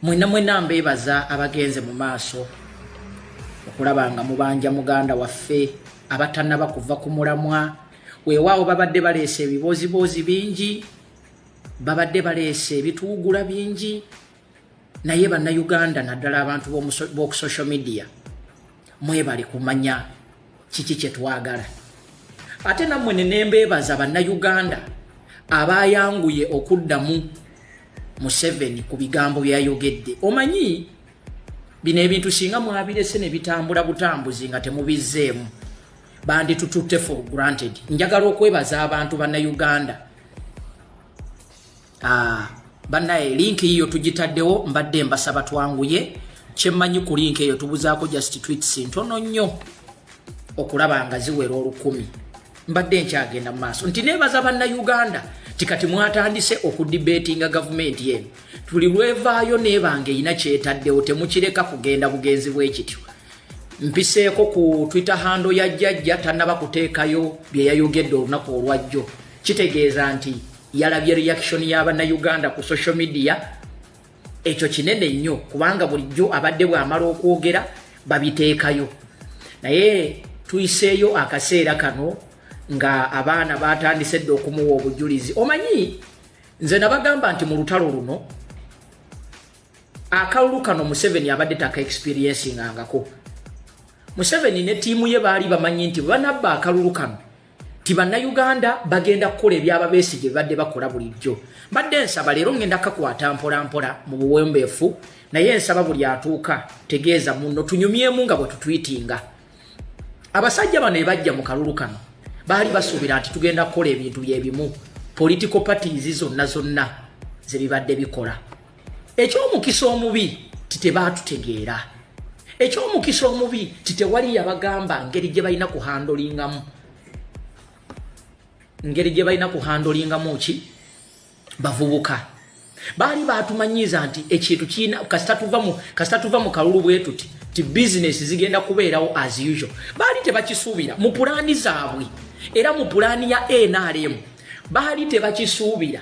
mwena mbebaza abagenze mu maaso okulabanga mubanja muganda waffe abatanaba kuva ku mulamwa weewaawo babadde baleese ebibozibozi bingi babadde baleese ebituugula bingi naye bannayuganda naddala abantu b'oku social media mwebali kumanya kiki kye twagala ate nammwe nembeebaza bannayuganda abayanguye okuddamu Museveni ku bigambo byayogedde. Omanyi bino ebintu singa mwabirese ne bitambula butambuzi nga temubizzeemu bandi tututte for granted. Njagala okwebaza abantu bannayuganda. Bannaye link hiyo tugitaddewo mbadde mbasaba twanguye kyemmanyi ku link eyo tubuzaako just tweets ntono nnyo okulaba nga ziwera 10,000 mbadde nkyagenda mu maaso nti neebaza bannayuganda tikati mwatandise okudibetinga government yenu tuli lwevaayo nebange ina kyetaddewo temukireka kugenda bugenzi bw'ekityo mpiseeko ku Twitter handle ya jjajja tannaba kuteekayo bye yayogedde olunaku olwajjo kitegeeza nti yalabye reaction y'abannayuganda ku social media ekyo kinene nnyo kubanga bulijjo abadde bw'amala okwogera babiteekayo naye tuyiseeyo akaseera kano nga abaana batandise dde okumuwa obujulizi. Omanyi nze nabagamba nti mu lutalo luno akalulu kano Museveni abadde taka experiencing angako. Museveni ne tiimu ye baali bamanyi nti banabba akalulu kano ti bannayuganda bagenda kukola ebyaba Besigye badde bakola bulijjo. Badde nsaba leero ngenda kakwata mpola mu buwembeefu naye nsaba buli atuuka tegeeza muno tunyumyemu nga bwe tutwitinga. Abasajja bano ebajja mu kalulu kano baali basuubira nti tugenda kukola ebintu byebimu political parties zonna zebibadde bikola. Ekyomukisa omubi titebaatutegeera. Ekyomukisa omubi titewali yabagamba ngeri gye balina kuhandolingamu ki bavubuka. Baali baatumanyiza nti ekintu kiina kasita tuva mu kalulu bwetu ti business zigenda kubeerawo as usual. Baali tebakisuubira mu pulaani zaabwe era mu pulaani ya NRM baali tebakisuubira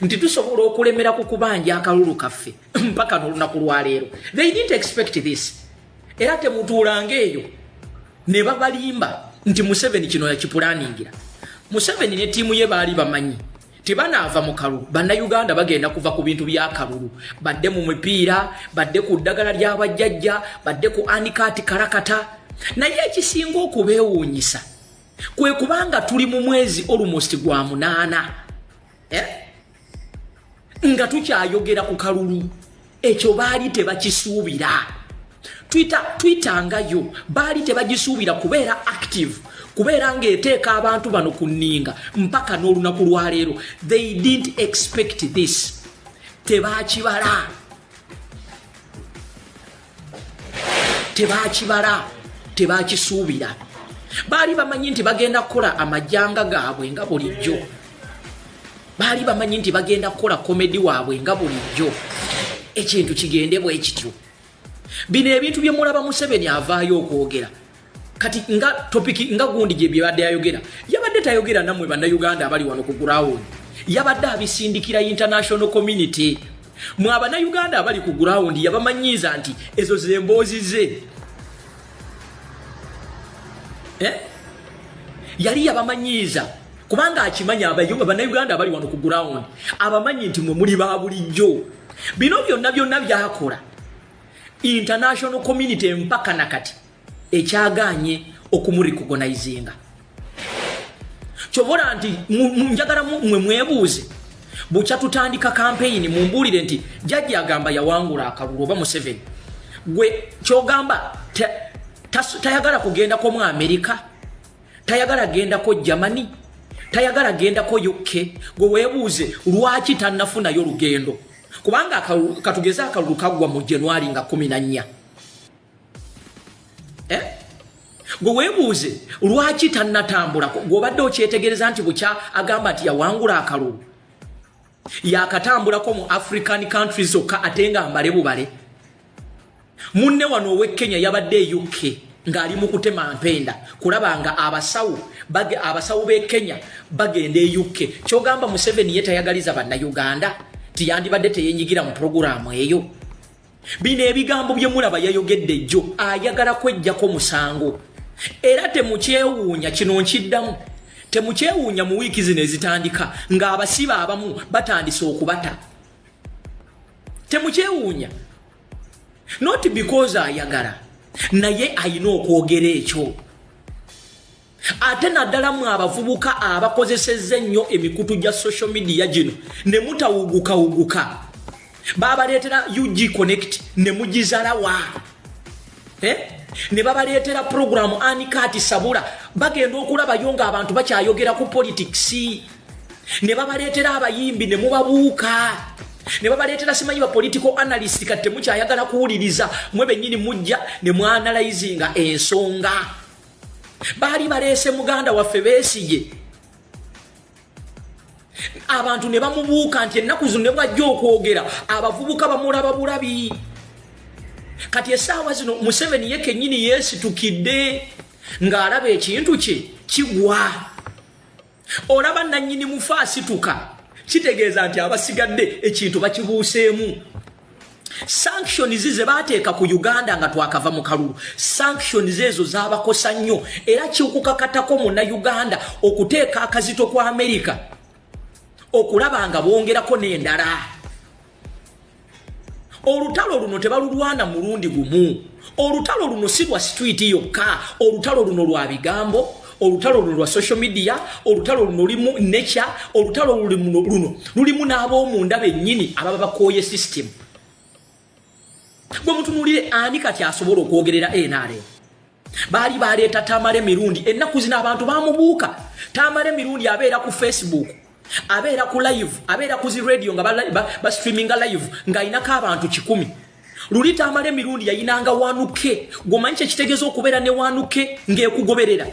nti tusobola okulemera ku kubanja akalulu kaffe mpaka n'olunaku lwaleero. They didn't expect this. Era temutuulanga eyo ne babalimba nti Museveni kino yakipulaaningira. Museveni ne tiimu ye baali bamanyi tebanaava mu kalulu bannayuganda bagenda kuva ku bintu bya kalulu badde mu mipiira badde ku ddagala ly'abajjajja badde ku anikati karakata. Naye ekisinga okubeewuunyisa kwe kubanga tuli mu mwezi almost gwa 8 nga tukyayogera ku kalulu ekyo baali tebakisuubira. Twitter ngayo baali tebagisuubira kubeera active kubeera ng'eteeka abantu bano ku nninga mpaka n'olunaku lwaleero. They didn't expect this. Tebakibala tebakisuubira. Baali bamanyi nti bagenda kukola amajjanga gaabwe nga bulijjo. Baali bamanyi nti bagenda kukola komedi waabwe nga bulijjo. Ekintu kigende bwe kityo. Bino ebintu bye mulaba Museveni avaayo okwogera kati nga topiki nga gundi gye byabadde ayogera yabadde tayogera namwe bannayuganda abali wano ku ground yabadde abisindikira international community. Mwe abannayuganda abali ku ground yabamanyiza nti ezo zemboozi ze yali yabamanyiza kubanga akimanya abannayuganda abali wano ku ground abamanyi nti mwe muli ba bulijjo. Bino byonna byakola international community mpaka nakati ekyaganye okumurikogonizinga. Kyobora nti njagala mwe mwebuuze bukya tutandika campaign mumbulire nti jjajja agamba yawangula akalulu oba Museveni gwe kyogamba tayagala kugenda ko mu America tayagala genda ko Germany tayagala genda ko UK. Gwe weebuuze lwaki tannafunayo lugendo kubanga katugeza akalulu kagwa mu January nga 14. Gwe weebuuze lwaki tannatambula gw'obadde okyetegereza nti bukya agamba nti yawangula akalulu yakatambulako mu African countries okka ate nga mbale bubale. Munne wano ow'e Kenya yabadde UK ng'ali mu kutema mpenda kulaba nga abasawo b'e Kenya bagenda e UK. Kyogamba Museveni ye tayagaliza bannayuganda tiyandibadde teyenyigira mu programu eyo. bino ebigambo bye mulaba yayogedde jjo ayagala kwejjako musango era temukyewuunya kino nkiddamu temukyewuunya mu wiiki zino ezitandika ng'abasiba abamu batandise okubata temukyewuunya not because ayagala naye ayina okwogera ekyo ate naddala mu abavubuka abakozesezza ennyo emikutu gya social media gino ne mutawugukawuguka babaleetera UG Connect ne mugizalawa ne babaleetera programu Anikati Sabula bagenda okulabayo ng'abantu bakyayogera ku politics ne babaleetera abayimbi ne mubabuuka ne babaleetera simanyi ba political analyst kati temukyayagala kuwuliriza mwe bennyini mujja ne mwanalayizinga ensonga baali baleese muganda waffe Besigye abantu ne bamubuuka nti ennaku zino ne bwajja okwogera abavubuka bamulaba bulabi kati essaawa zino Museveni ye kennyini yeesitukidde ng'alaba ekintu kye kigwa olaba nannyini mufa asituka kitegeeza nti abasigadde ekintu bakibuuseemu sanctions ze baateeka ku Uganda nga twakava mu kalulu sanctions ezo zaabakosa nnyo era kikukakatako Munnayuganda okuteeka akazito kwa America okulaba nga bongerako n'endala olutalo luno tebalulwana mulundi gumu olutalo luno si lwa street yokka olutalo luno lwa bigambo olutalo luno lwa social media olutalo luno lulimu nature olutalo luno lulimu n'ab'omunda bennyini ababa bakooye system bwe mutunulire ani kati asobola okwogerera NRM baali baleeta Tamale mirundi ennaku zino abantu bamubuuka Tamale mirundi abeera ku Facebook abeera ku live abeera ku zi radio nga ba streaminga live ng'ayinako abantu 100 luli Tamale mirundi yayinanga wanuke gomanyi kye kitegeeza okubeera ne wanuke ng'ekugoberera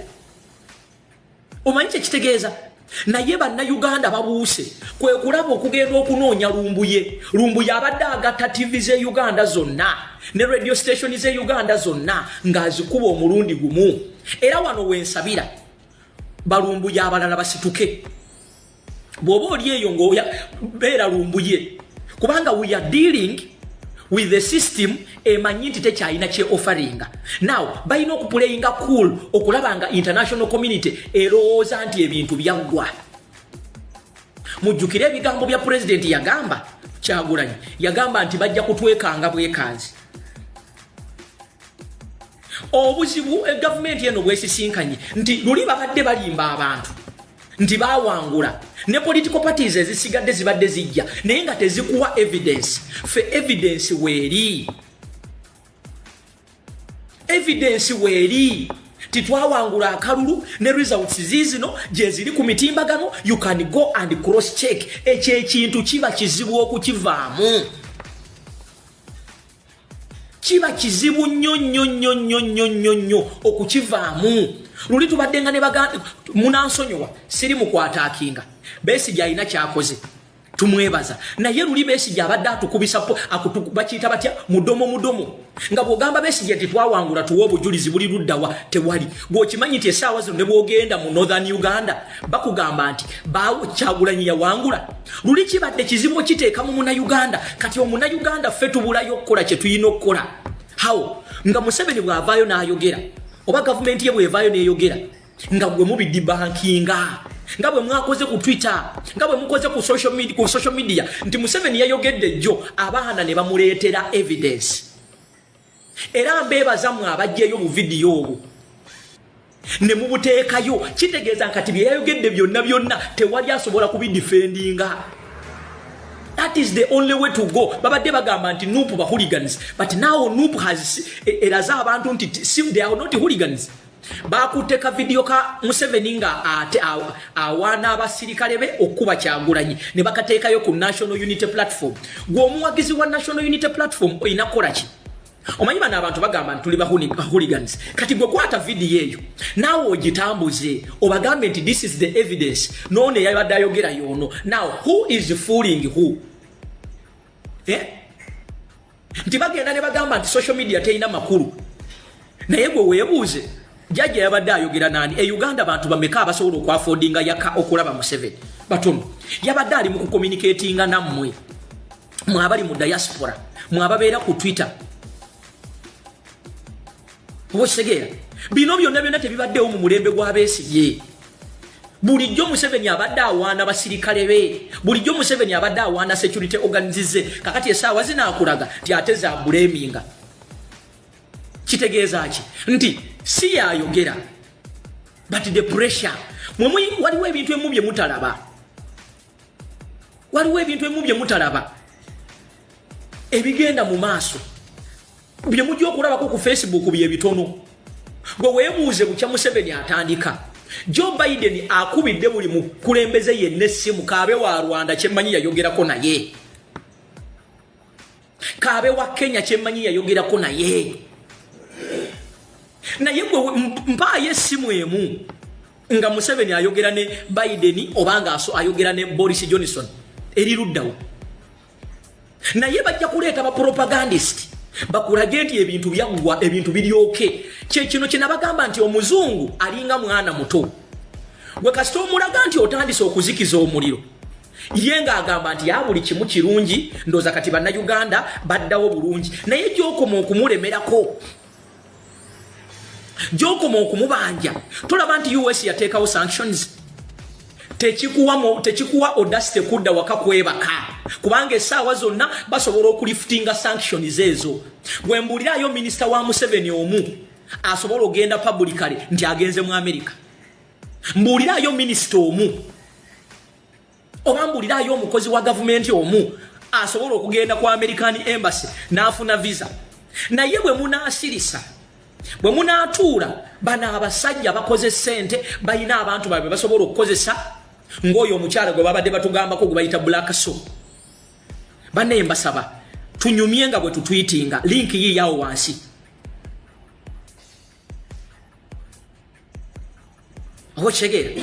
omanyi kye kitegeeza naye Bannayuganda babuuse kwe kulaba okugenda okunoonya lumbuye abadde agatta TV ze Uganda zonna ne radio station ze Uganda zonna ng'azikuba omulundi gumu era wano wensabira balumbuye abalala basituke bw'oba oli eyo ng'obeera lumbuye kubanga we are dealing with the system emanyi nti tekyalina kye offeringa now balina okupuleyinga cool okulaba nga international community erowooza nti ebintu byaggwa mujjukire ebigambo bya president yagamba Kyagulanyi yagamba nti bajja kutwekanga bwekanzi obuzibu gavumenti eno bwesisinkanye nti luli babadde balimba abantu nti bawangula ne political parties ezisigadde zibadde zijja naye nga tezikuwa evidence fe evidence weeri titwawangula akalulu ne results zizino gye ziri ku mitimbagano you can go and cross check ekyo ekintu kiba kizibu okukivaamu kiba kizibu nnyo okukivaamu luli tubadde nga ne baganda munansonyowa siri mukwataakinga Besigye alina kyakoze tumwebaza naye luli Besigye abadde atukubisa bakiyita batya mudomo nga bw'ogamba Besigye titwawangula tuwa obujulizi buli luddawa tewali bw'okimanyi nti essaawa zino ne bw'ogenda mu Northern Uganda bakugamba nti Kyagulanyi yawangula luli kibadde kizibu okiteeka mu Munnayuganda kati Omunnayuganda ffe tubulayo okukola kye tuyina okukola hawo nga Museveni bw'avaayo n'ayogera oba gavumenti ye bw'evaayo n'eyogera nga bwe mubidibankinga nga bwe mwakoze ku Twitter nga bwe mukoze ku social media nti Museveni yayogedde jjo abaana ne bamuleetera evidence era mbeebaza mwe abajjeyo mu video obwo ne mubuteekayo kitegeeza nkati bye yayogedde byonna tewali asobola kubidefendinga. That is the only way to go. Babadde bagamba nti Nuupu ba hooligans, but now Nuupu has eraza abantu nti they are not hooligans. Bakuteka video ka Museveni nga awana abasirikale be okuba Kyagulanyi ne bakateekayo ku National Unity Platform. Gw'omuwagizi wa National Unity Platform inakola ki? Omanyi bana abantu bagamba tuli ba hooligans. Kati gwe kwata video eyo nawe ogitambuze obagambe nti this is the evidence none yabadde ayogera yono. Now who is fooling who? Nti bagenda ne bagamba nti social media teyina makulu. Naye gwe weebuuze Jaji yabadde ayogera nani Uganda abantu bameka abasobola okwaffordinga yaka okulaba Museveni batono yabadde ali mu communicatinga nammwe mwabali mu diaspora mwababeera ku Twitter obosegeera bino byonna tebibaddewo mu mulembe gw'Abeesigye. Bulijjo Museveni abadde awaana basirikale be, bulijjo Museveni abadde awaana security organization. Kakati esaawa zinaakulaga nti ate za buleminga. Kitegeeza ki nti si yayogera but the pressure waliwo ebintu emu bye mutalaba, waliwo ebintu emu bye mutalaba ebigenda mu maaso bye mujja okulabako ku Facebook bye bitono. Gwe weebuuze bukya Museveni atandika Joe Biden akubidde buli mukulembeze yenna essimu. Kaabe wa Rwanda kyemmanyi yayogerako naye, Kaabe wa Kenya kyemmanyi yayogerako naye. Naye gwe mpaayo essimu emu nga Museveni ayogera ne Biden obanga ayogera ne Boris Johnson eri luddawo. Naye bajja kuleeta ba propagandist bakulage nti ebintu byaggwa, ebintu biryoke. Kino kye nabagamba nti omuzungu alinga mwana muto. Gwe kasita omulaga nti otandise okuzikiza omuliro, ye ng'agamba nti ya buli kimu kirungi, ndooza kati bannayuganda baddawo bulungi. Naye gy'okoma okumulemerako, gy'okoma okumubanja, tolaba nti US yateekawo sanctions. Tekikuwa audacity kudda waka kwebaka, kubanga essaawa zonna basobola okuliftinga sanctions ezo. Bwe mbuulirayo minisita wa Museveni omu asobola ogenda publicly nti agenze mu America, mbuulirayo minisita omu oba mbuulirayo omukozi wa gavumenti omu asobola okugenda ku American Embassy n'afuna visa. Naye bwe munaasirisa, bwe munaatuula bano abasajja bakoze ssente, balina abantu baabwe basobola okukozesa, ng'oyo omukyala gwe babadde batugambako gwe bayita Black Soul. Banne mbasaba tunyumye nga bwe tutwitinga, link yiyawo wansi. Obokyegera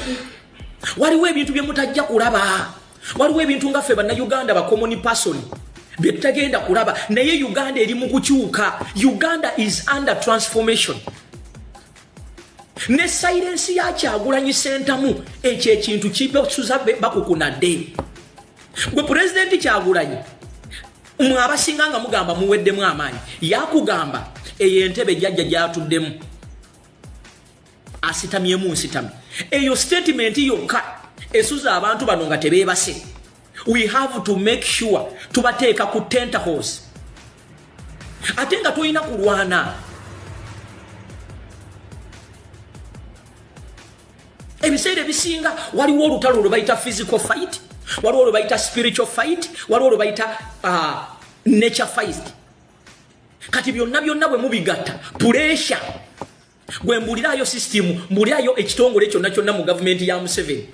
waliwo ebintu bye mutajja kulaba, waliwo ebintu nga ffe bannayuganda ba common person bye tutagenda kulaba. Naye Uganda eri mu kukyuka. Uganda is under transformation. Ne silence ya Kyagulanyi Ssentamu ekyo ekintu kibesuza bakukunadde. Gwe President Kyagulanyi mwabasinga nga mugamba muweddemu amaanyi, yakugamba eyo entebe jjajja gyatuddemu asitamyemu nsitami. Eyo statement yokka esuza abantu bano nga tebeebase. We have to make sure tubateeka ku tentacles. Ate nga tulina kulwana. Ebiseera ebisinga waliwo olutalo lwe bayita physical fight, waliwo lwe bayita spiritual fight, waliwo lwe bayita nature fight. Kati byonna bwe mubigatta pressure. Gwe mbuulirayo system, mbuulirayo ekitongole kyonna mu gavumenti ya Museveni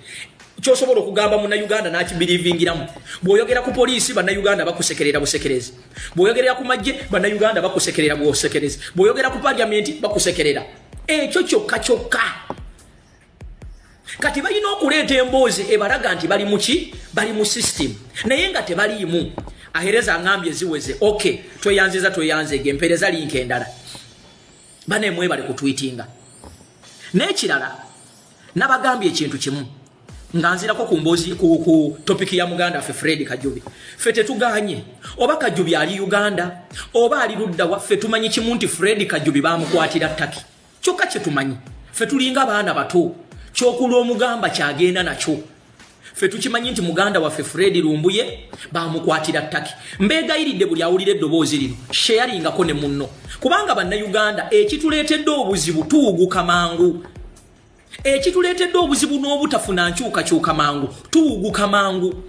kyosobola okugamba munnayuganda n'akibiriivingiramu. Bw'oyogera ku poliisi bannayuganda bakusekerera busekerezi, bw'oyogerera ku magye bannayuganda bakusekerera busekerezi, bw'oyogera ku parliamenti bakusekerera. Ekyo kyokka. Kati balina okuleeta emboozi ebalaga nti bali muki, bali mu system, naye nga tebaliimu. Ahereza ngambye ziweze. Okay, tweyanzege empereza link endala. Bane mwebale kutwitinga. N'ekirala nabagambye ekintu kimu nganzirako ku mbozi ku topic ya muganda ffe Fred Kajubi. Ffe tetuganye oba Kajubi ali Uganda oba ali ludda waffe, tumanyi kimu nti Fred Kajubi bamukwatira Taki. Kyokka kye tumanyi ffe tulinga baana bato, kyokulwa omugamba kyagenda nakyo. Ffe tukimanyi nti muganda waffe Fred Lumbuye bamukwatira Taki. Mbeegayiridde buli awulira eddoboozi lino sharingako ne munno, kubanga bannayuganda ekituleetedde obuzibu tuwuguka mangu. Ekituleetedde obuzibu n'obutafuna nkyukakyuka mangu tuwuguka mangu.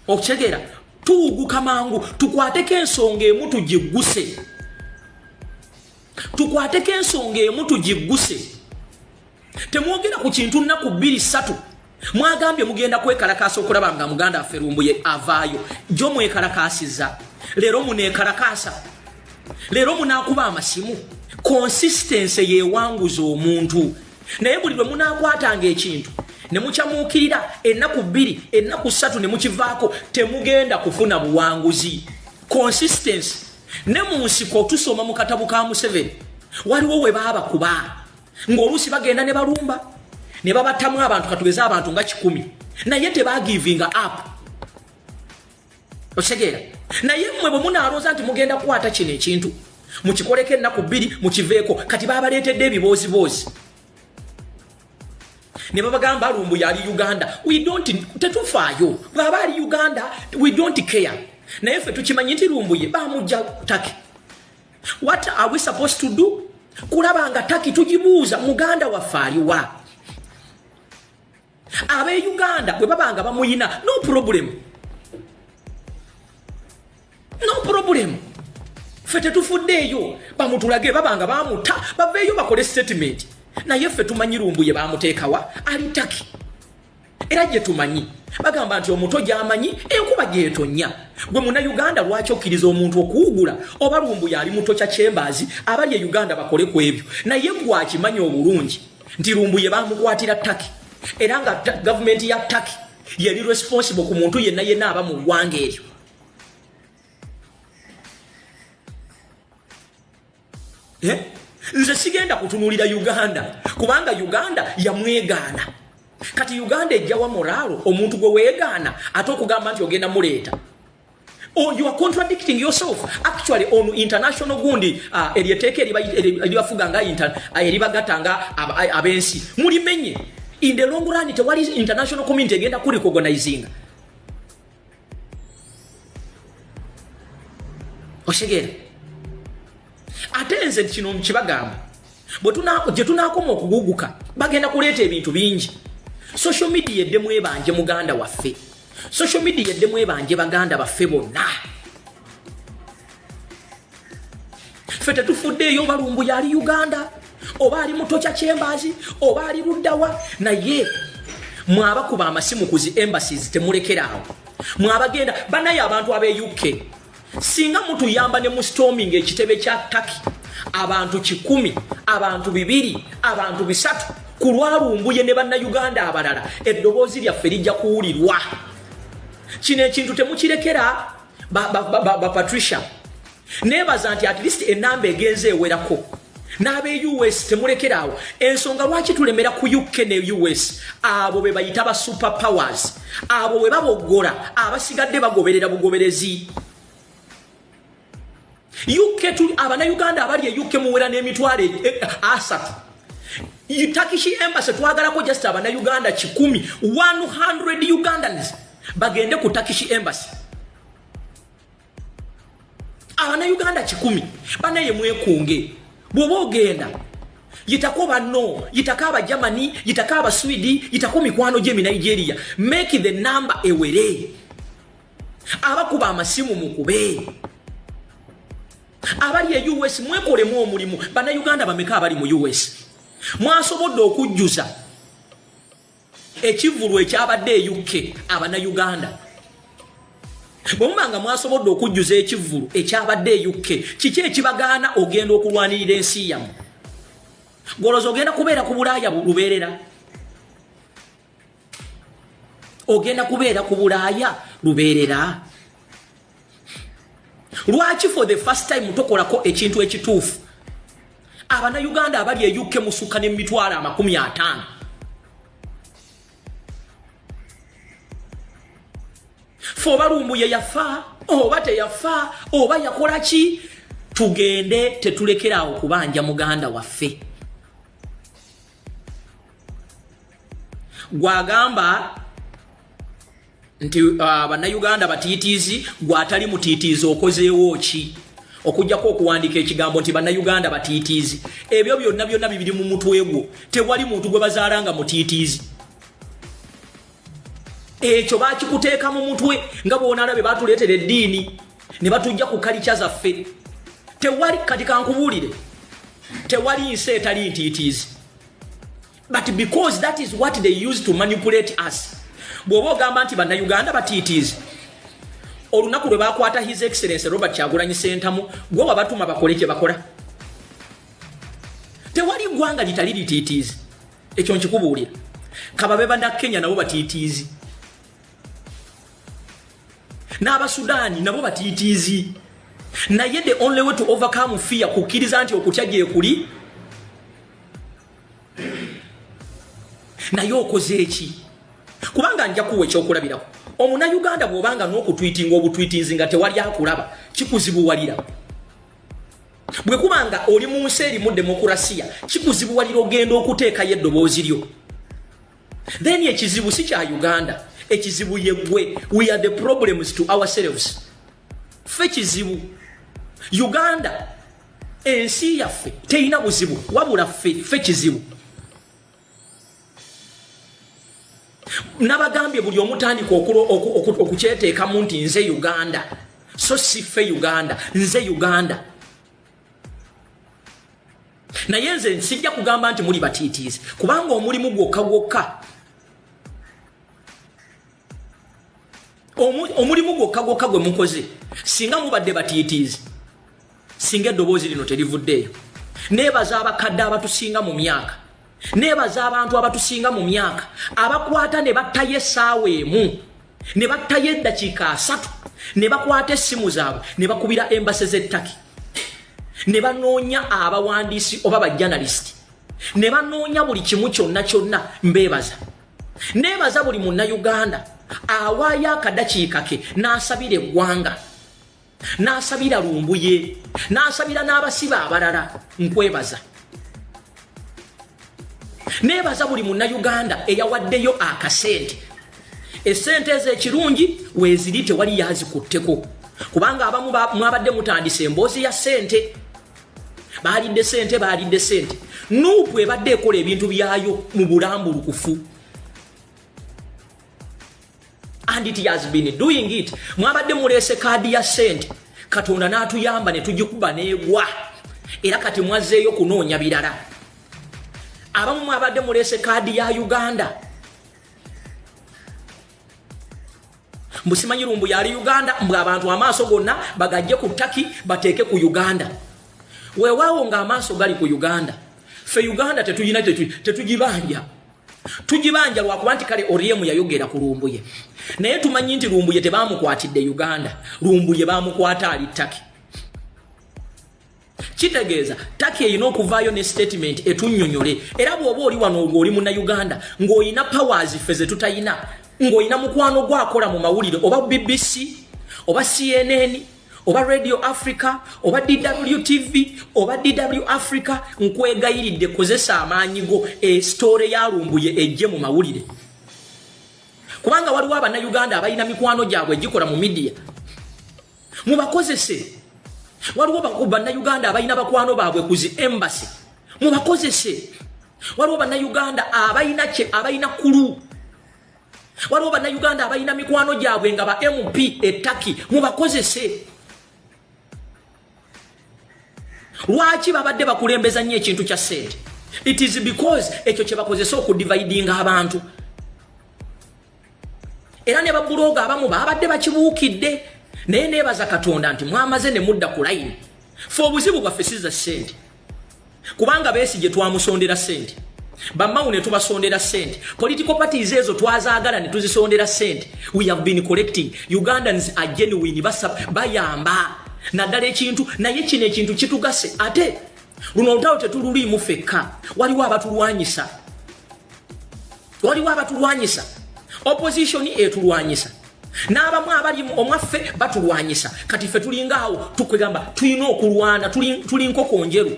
Okitegeera, tuwuguka mangu. Tukwateko ensonga emu tugigguse, tukwateko ensonga emu tugigguse. Temwogera ku kintu nnaku 2-3 mwagambye mugenda kwekalakaasa okulaba nga muganda affe Lumbuye avaayo. Gyo mwekalakaasiza, leero muneekalakaasa, leero munaakuba amasimu. Consistency yewanguza omuntu. Naye buli lwe munaakwatanga ekintu ne mukyamuukirira ennaku 2 ennaku 3 ne mukivaako, temugenda kufuna buwanguzi. Consistency. Ne mu nsiko tusoma mu katabu ka Museveni waliwo we baabakuba ng'oluusi bagenda ne balumba ne babattamu abantu, katugeza abantu nga 10, naye tebagivinga up. Osegeera naye mmwe bwe munaalooza nti mugenda kukwata kino ekintu mukikoleko ennaku 2 mukiveeko kati baabaleetedde ebiboozi ne babagamba alumbu yali Uganda tetufaayo bw'aba ali Uganda we don't care naye ffe tukimanyi nti lumbuye bamujja Taki. What are we supposed to do? Kulaba nga Taki tugibuuza muganda waffe aliwa abe Uganda bwe babanga bamuyina no problem ffe tetufuddeeyo bamutulage babanga bamuta baveeyo bakole statement naye ffe tumanyi lumbuye bamuteekawa ali Taki era gye tumanyi bagamba nti omuto gy'amanyi enkuba gy'etonya gwe muna Uganda lwaki okkiriza omuntu okuwugula oba lumbuye ali muto kya Chambers abali e Uganda bakole ku ebyo naye gwakimanyi obulungi nti lumbuye bamukwatira Taki era nga gavumenti ya Taki yali responsible ku muntu yenna aba mu ggwanga eryo. Nze sigenda kutunulira Uganda kubanga Uganda yamwegaana kati Uganda ejjawa moralo omuntu gwe weegaana ate okugamba nti ogenda muleeta. Oh, you are contradicting yourself. Actually, on international gundi, erieteke eribafuga nga eribagatanga abensi. Mulimenye. In the long run, what is international community agenda ku recognizing? Oshegera. Atenze kino mkibagamba. Bwe tunaakoma okuguguka bagenda kuleeta ebintu bingi. Social media eddemu ebanje muganda waffe. Social media eddemu ebanje baganda baffe bonna. Ffe tetufuddeeyo balumbu yali Uganda oba ali muto kya Chambers oba ali luddawa naye mwabakuba amasimu ku zi embassies temulekeraawo. Mwabagenda banaye abantu abe UK singa mutuyamba ne mu storming ekitebe kya Taki abantu 100 abantu 2 abantu 3 ku lwalumbuye ne banna Uganda abalala eddoboozi lyaffe lijja kuwulirwa. Kino ekintu temukirekera ba Patricia nebaza nti at least enamba egenze ewerako n'abe US temulekeraawo ensonga lwaki tulemera ku UK ne US abo be bayita ba super powers abo we babogola abasigadde bagoberera bugoberezi UK tu abana Uganda abali e UK muwera n'emitwale asatu Turkish embassy twagalako just abana Uganda 100 Ugandans bagende ku Turkish embassy abana Uganda 10 banaye mwekunge bwoba ogenda yitako banno yitaka aba Germany yitaka aba Sweden yitako mikwano gye Nigeria make the number ewere abakuba amasimu mukube abali e US mwekolemu omulimu bana Uganda bameka abali mu US mwasobodde okujjuza ekivulu ekyabadde e UK abana Uganda bombanga mwasobodde okujjuza ekivulu ekyabadde e UK kiki ekibagaana ogenda okulwanirira ensi yamu golozo ogenda kubeera ku Bulaaya lubeerera ogenda kubeera ku Bulaaya lubeerera lwaki for the first time tokolako ekintu ekituufu abana Uganda abali e UK musuka ne mitwala 50 fo balumbuye yafa oba teyafa oba yakola ki tugende tetulekeraawo kubanja muganda waffe gwagamba nti bana Uganda batitizi gwatali mutitizi okozeewo ki okujjako okuwandika ekigambo nti bana Uganda batitizi ebyo byonna bibiri mu mutwe gwo tewali muntu gwe bazaalanga mutitizi ekyo bakikuteeka mu mutwe nga bw'onalabe batuleetera eddiini ne batujja ku kalicha zaffe tewali kati kankubuulire tewali nsi etali ntiitizi but because that is what they use to manipulate us bw'oba ogamba nti banna Uganda batiitizi olunaku lwe bakwata his excellence Robert Kyagulanyi Ssentamu gwe wabatuma bakole kye bakola tewali ggwanga litali litiitizi ekyo nkikubuulira kababe banda Kenya nabo batiitizi n'aba Sudan nabo batiitizi naye the only way to overcome fear kukkiriza nti okutya gye kuli naye okoze eki kubanga nja kuwa ekyokulabirako omuna Uganda bwobanga n'okutweetinga obutweetinzi nga tewali akulaba kikuzibuwalira bwe kubanga oli mu nsi erimu demokrasiya kikuzibuwalira ogenda okuteekayo eddoboozi lyo then ekizibu si kya Uganda ekizibu yeggwe we are the problems to ourselves fe kizibu Uganda ensi yaffe teyina buzibu wabula fe kizibu nabagambye buli omutandika okukyeteekamu nti nze Uganda so si fe Uganda nze Uganda naye nze nsijja kugamba nti muli batiitiizi kubanga omulimu gwokka omulimu gwokka gwe mukoze singa mubadde batiitiizi singa eddoboozi lino terivuddeeyo neebaza abakadde abatusinga mu myaka neebaza abantu abatusinga mu myaka abakwata ne battayo essaawa emu ne battayo eddakiika 3 ne bakwata essimu zaabwe ne bakubira embase z'ettaki ne banoonya abawandiisi oba bajanalisiti ne banoonya buli kimu kyonna mbeebaza neebaza buli munnayuganda awaayo akadakiika ke n'asabira eggwanga n'asabira lumbuye n'asabira n'abasiba abalala nkwebaza neebaza buli munnayuganda eyawaddeyo akasente essente ez'ekirungi weeziri tewali yazikutteko kubanga abamu mwabadde mutandise emboozi ya ssente baalidde ssente nuupu ebadde ekola ebintu byayo mu bulambulukufu and it has been doing it mwabadde muleese kaadi ya ssente Katonda n'atuyamba ne tugikuba n'egwa era kati mwazzeeyo kunoonya birala abamu mwabadde muleese kaadi ya Uganda mbusimanyi lumbu yali Uganda mbwa abantu amaaso gonna bagajje ku ttaki bateeke ku Uganda weewaawo ng'amaaso gali ku Uganda fe Uganda tetuyina tugibanja lwakuba nti kale Oriemu yayogera ku lumbuye naye tumanyi nti lumbuye tebaamukwatidde Uganda lumbuye baamukwata ali ttaki kitegeeza ttaki erina okuvaayo ne statement etunnyonnyole era bw'oba oli wano ng'oli munnayuganda ng'olina powers ffe ze tutayina ng'olina mukwano gwakola mu mawulire oba BBC oba CNN oba Radio Africa oba DWTV oba DW Africa nkwegayiridde kozesa amaanyi go story ya lumbuye ejje mu mawulire kubanga waliwo abannayuganda abalina mikwano gyabwe egikola mu media mubakozese waliwo bannayuganda abalina bakwano baabwe ku zi embassy mubakozese waliwo bannayuganda abalina kulu waliwo bannayuganda abalina mikwano gyabwe nga ba MP ettaki mubakozese lwaki babadde bakulembeza nnyo ekintu kya ssente it is because ekyo kye bakozesa okudividinga abantu era ne babuloga abamu babadde bakibuukidde naye neebaza Katonda nti mwamaze ne mudda ku layini fe obuzibu bwaffe siza ssente kubanga Besigye twamusondera ssente bammawu ne tubasondera ssente political parties ezo twazaagala ne tuzisondera ssente we have been collecting Ugandans are genuine bayamba naddala ekintu naye kino ekintu kitugase ate luno olutawo tetululiimu fekka waliwo abatulwanyisa opposition etulwanyisa n'abamu abali omwaffe batulwanyisa kati ffe tulingaawo tukwegamba tulina okulwana tuli nkoko njeru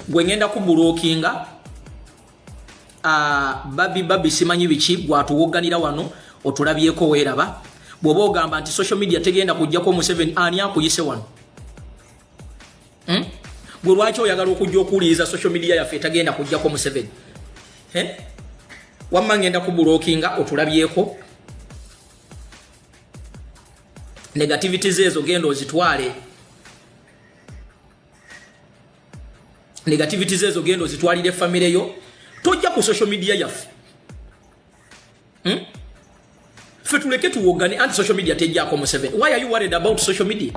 gwe ngenda kubulookinga babi simanyi biki gwatuwogganira wano otulabyeko weeraba bw'oba ogamba nti social media tegenda kujjako Museveni ani akuyise wano gwe lwaki oyagala okujja okuwuliriza social media yaffe tagenda kujjako Museveni wamma ngenda kubulookinga otulabyeko negativities ezo genda ozitwale ozitwalire famire yo tojja ku social media yaffe ffe tuleke tuwogane anti social media tejjaako Museveni. Why are you worried about social media?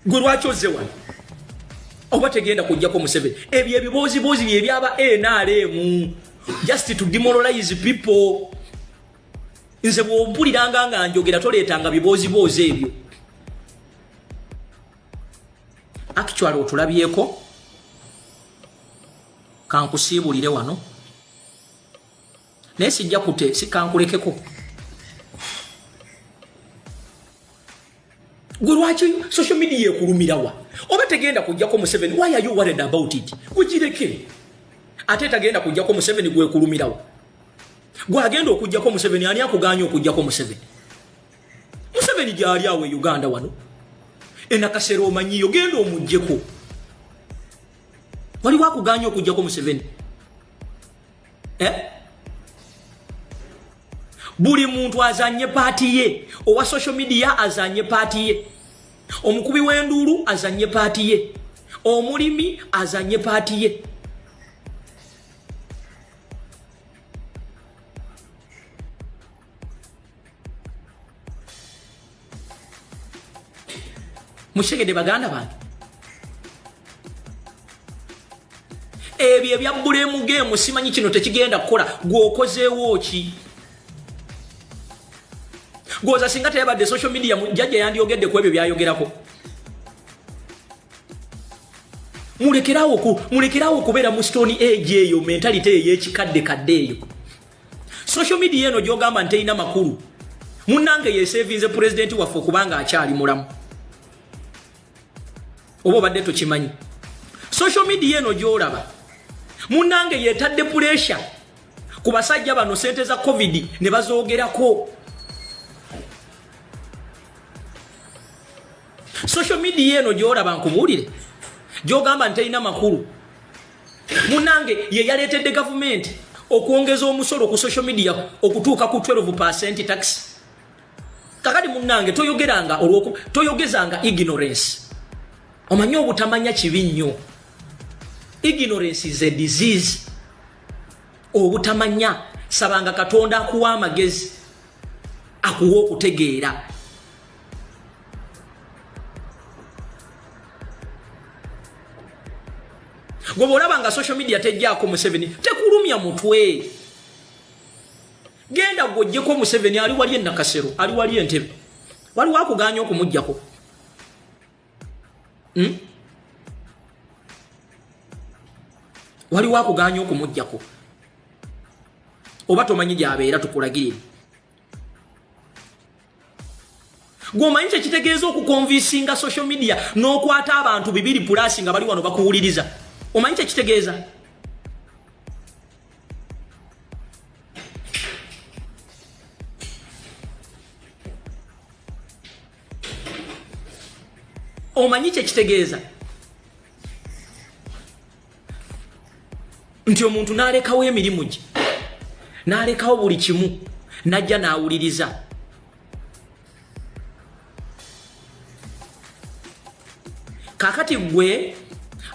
Gwe lwaki ozze wano oba tegenda kujjako Museveni? Ebyo ebiboozibozi bye byaba NRM just to demoralize people. Nze bw'ompuliranga nga njogera toleetanga biboozibozi ebyo. Actually otulabyeko kankusiibulire wano Nesi sijja kute sikankulekeko. Gulwachi social media ekulumirawa. Oba tegenda kujjako Museveni. Why are you worried about it? Kujireke. Ate tagenda kujjako Museveni gwe kulumirawa. Gwe agenda okujjako Museveni ani akuganya okujjako Museveni. Museveni gyali awe Uganda wano. Enakasero omanyi yogenda omujjeko. Wali wakuganya okujjako Museveni. Buli muntu azanye party ye. Owa social media azanye party ye. Omukubi w'enduulu azanye party ye. Omulimi azanye party ye. Mushegede baganda bantu. Ebyo ebyabulemu game simanyi kino tekigenda kukola gwokozeewo ki. Goza singa teyabadde social media jajja yandiyogedde ku ebyo byayogerako. Mulekerawo kubeera mu stone age eyo mentality ey'ekikadde kadde eyo. Social media eno gyogamba nti eyina makulu. Munnange yesevinze president waffe kubanga akyali mulamu. Oba obadde tokimanyi. Social media eno gyolaba. Munnange yetadde pressure ku basajja bano sente za COVID ne bazoogerako. Social media eno gyolaba nkubuulire. Gyogamba nti eyina makulu. Munnange ye yaleetedde government okwongeza omusolo ku social media okutuuka ku 12% tax. Kakati munnange toyogezanga ignorance. Omanyi obutamanya kibi nnyo. Ignorance is a disease. Obutamanya sabanga Katonda akuwa amagezi akuwa okutegeera. Gwe olabanga social media tejjaako Museveni tekulumya mutwe. Genda gwojjeko Museveni ali wali enakasero ali wali entebe. Wali wakuganya okumujjako. Wali wakuganya okumujjako. Oba tomanyi gy'abeera tukulagirire. Gomanyi kitegeeza okukonvinsinga social media n'okwata abantu 2+ nga bali wano bakuwuliriza. Omanyi kitegeeza? Omanyi kitegeeza? Nti omuntu n'alekawo emirimu gye. N'alekawo buli kimu. Najja n'awuliriza. Kakati gwe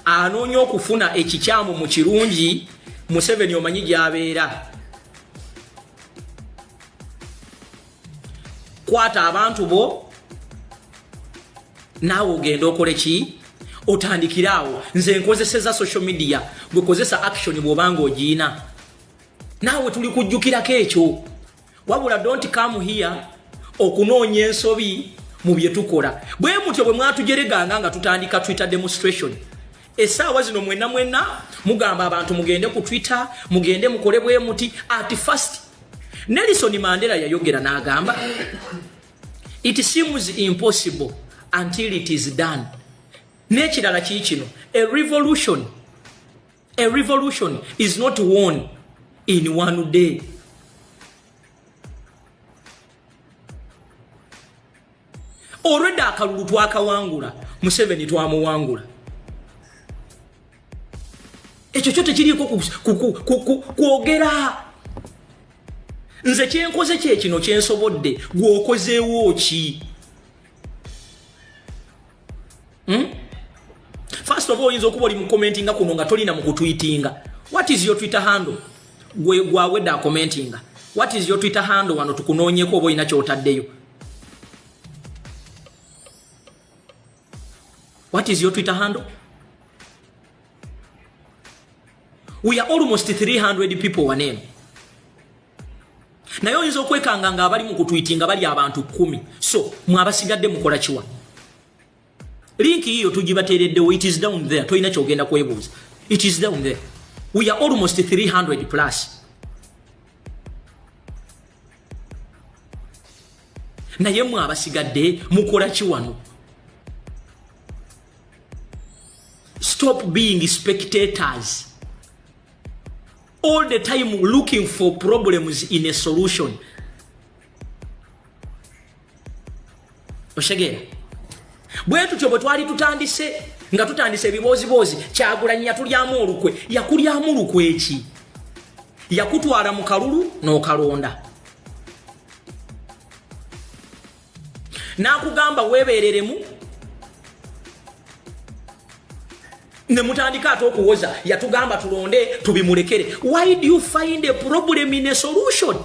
anoonya okufuna ekikyamu mu kirungi Museveni omanyi gy'abeera. Kwata abantu bo naawe ogenda okole ki? Otandikiraawo. Nze nkozeseza social media gwe kozesa action bw'obanga ogiina. Naawe tuli kujjukirako ekyo. Wabula don't come here okunoonya ensobi mu bye tukola. Bwe mutyo bwe mwatujereganga nga tutandika Twitter demonstration. Essaawa zino mwenna mugamba abantu mugende ku Twitter, mugende mukole bwe muti at first. Nelson Mandela yayogera n'agamba it seems impossible until it is done. Nekirala kino, a revolution is not won in one day. Already akalulu twakawangula, Museveni twamuwangula. Ekyo kyote kiriko kwogera. Nze kyenkoze kino kyensobodde, gwokozeewo ki? First of all, yinza okuba oli mu commentinga kuno nga tolina mu kutweetinga. What is your Twitter handle? Gwawedda commentinga. What is your Twitter handle wano tukunoonyeko oba olina kyotaddeyo? What is your Twitter handle? We are almost 300 people waneno. Naye oyinza okwekanga nga abali mu kutweetinga bali abantu 10. So, mwabasigadde mukola kiwa? Link hiyo tujibatereddewo, it is down there. Toyina kyogenda kwebuuza. It is down there. We are almost 300+. naye mwe abasigadde mukola ki wano? Stop being spectators all the time looking for problems in a solution. Oshegera bwetu kyo bwe twali tutandise nga tutandise ebibozibozi Kyagulanyi yatulyamu olukwe. Yakulyamu olukwe ki? Yakutwala mu kalulu n'okalonda n'akugamba weebereremu ne mutandika ate okuwoza yatugamba tulonde tubimulekere. Why do you find a problem in a solution?